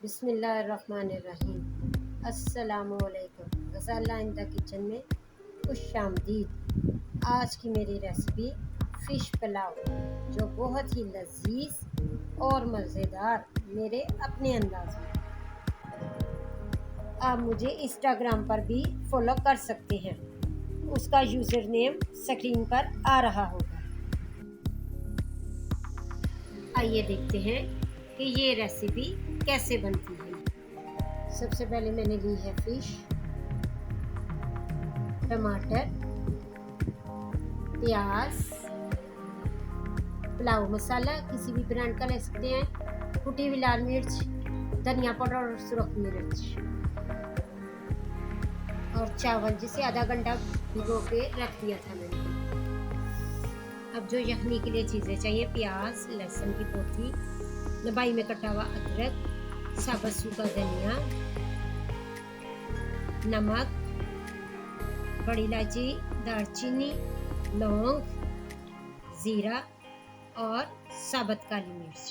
बिस्मिल्लाहिर्रहमानिर्रहीम। अस्सलामुअलैकुम। Ghazala in the kitchen में खुशामदीद। आज की मेरी रेसिपी फ़िश पुलाव, जो बहुत ही लजीज और मज़ेदार मेरे अपने अंदाज में। आप मुझे इंस्टाग्राम पर भी फॉलो कर सकते हैं, उसका यूज़र नेम स्क्रीन पर आ रहा होगा। आइए देखते हैं कि ये रेसिपी कैसे बनती है। सबसे पहले मैंने ली है फ़िश, टमाटर, प्याज, पुलाव मसाला किसी भी ब्रांड का ले सकते हैं, कुटी हुई लाल मिर्च, धनिया पाउडर और सुरख मिर्च, और चावल जिसे आधा घंटा भिगो के रख दिया था मैंने। अब जो यखनी के लिए चीज़ें चाहिए: प्याज, लहसुन की पोथी, लंबाई में कटा हुआ अदरक, साबुत सूखा धनिया, नमक, बड़ी इलायची, दालचीनी, लौंग, ज़ीरा और साबुत काली मिर्च।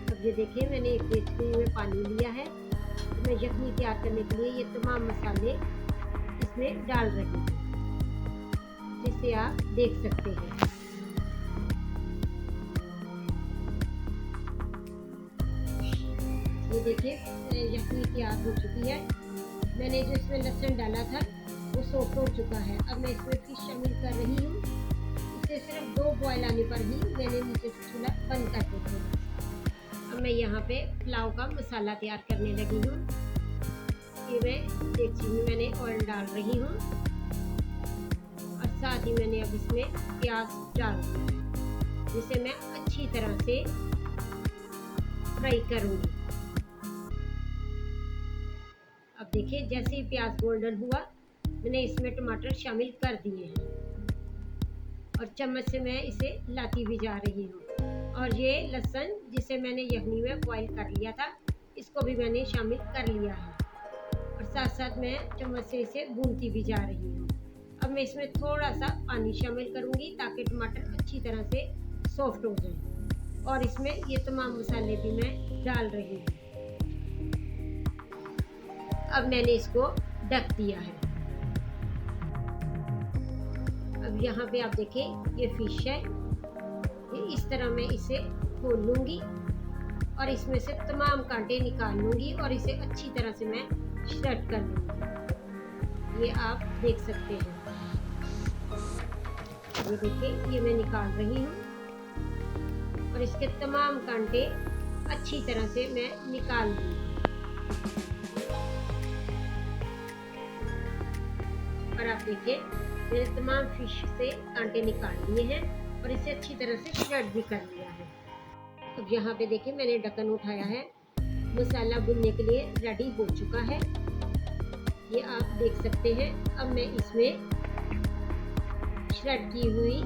अब ये देखिए, मैंने एक डेगची में पानी लिया है। मैं यखनी तैयार करने के लिए ये तमाम मसाले इसमें डाल रही हूँ, जिसे आप देख सकते हैं। ये देखिए, यखनी तैयार हो चुकी है। मैंने जो इसमें लहसुन डाला था वो सॉफ्ट हो चुका है। अब मैं इसमें फिश शामिल कर रही हूँ। इसे सिर्फ 2 बॉयल आने पर ही मैंने नीचे से चूल्हा बंद कर दिया। अब मैं यहाँ पे पुलाव का मसाला तैयार करने लगी हूँ। ये मैं डेगची में मैंने ऑयल डाल रही हूँ और साथ ही मैंने अब इसमें प्याज डाल दिया, जिसे मैं अच्छी तरह से फ्राई करूँगी। अब देखिए, जैसे ही प्याज गोल्डन हुआ, मैंने इसमें टमाटर शामिल कर दिए हैं और चम्मच से मैं इसे लाती भी जा रही हूँ। और ये लहसुन जिसे मैंने यखनी में बॉईल कर लिया था, इसको भी मैंने शामिल कर लिया है और साथ साथ मैं चम्मच से इसे भूनती भी जा रही हूँ। अब मैं इसमें थोड़ा सा पानी शामिल करूँगी ताकि टमाटर अच्छी तरह से सॉफ्ट हो जाए, और इसमें ये तमाम मसाले भी मैं डाल रही हूँ। अब मैंने इसको ढक दिया है। अब यहाँ पे आप देखें, ये फिश है। ये इस तरह मैं इसे खोल लूँगी और इसमें से तमाम कांटे निकाल लूँगी और इसे अच्छी तरह से मैं श्रेड कर लूँगी। ये आप देख सकते हैं। ये देखिए, ये मैं निकाल रही हूँ और इसके तमाम कांटे अच्छी तरह से मैं निकाल लूँगी। और आप देखिए, मैंने तमाम फिश से कांटे निकाल लिए हैं और इसे अच्छी तरह से श्रेड भी कर लिया है। अब यहाँ पे देखिए, मैंने ढक्कन उठाया है। मसाला भुनने के लिए रेडी हो चुका है, ये आप देख सकते हैं। अब मैं इसमें श्रेड की हुई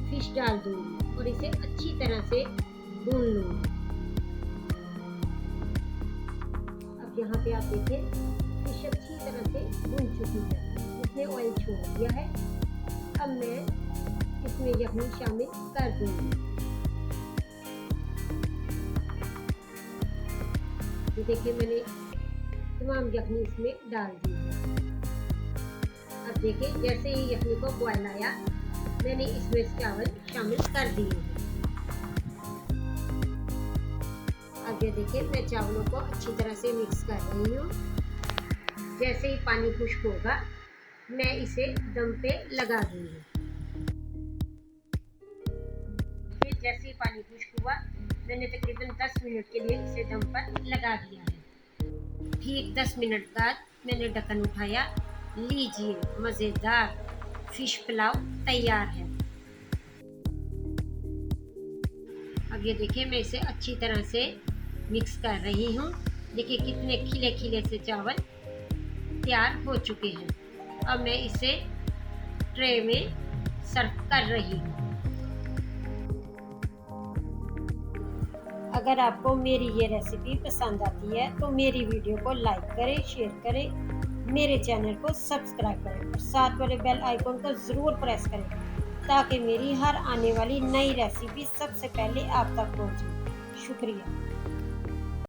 फिश डाल दूँगी और इसे अच्छी तरह से भून लूँगी। अब यहाँ पे आप देखिए, फिश अच्छी तरह से भून चुकी है, इसने ऑयल छोड़ दिया है। अब मैं इसमें यखनी शामिल कर दूंगी। ये देखिए, मैंने तमाम यखनी इसमें डाल दी है। अब देखिए, जैसे ही यखनी को बॉयल आया, मैंने इसमें चावल शामिल कर दिए हैं। अब ये देखिए, मैं चावलों को अच्छी तरह से मिक्स कर रही हूँ। जैसे ही पानी खुश्क होगा, मैं इसे दम पे लगा दूंगी। फिर जैसे ही पानी खुश्क हुआ, मैंने तकरीबन 10 मिनट के लिए इसे दम पर लगा दिया है। ठीक 10 मिनट बाद मैंने ढक्कन उठाया। लीजिए, मज़ेदार फिश पुलाव तैयार है। अब ये देखिए, मैं इसे अच्छी तरह से मिक्स कर रही हूँ। देखिए, कितने खिले खिले से चावल तैयार हो चुके हैं। अब मैं इसे ट्रे में सर्व कर रही हूँ। अगर आपको मेरी ये रेसिपी पसंद आती है तो मेरी वीडियो को लाइक करें, शेयर करें, मेरे चैनल को सब्सक्राइब करें और साथ वाले बेल आइकन को ज़रूर प्रेस करें ताकि मेरी हर आने वाली नई रेसिपी सबसे पहले आप तक पहुँचे। शुक्रिया।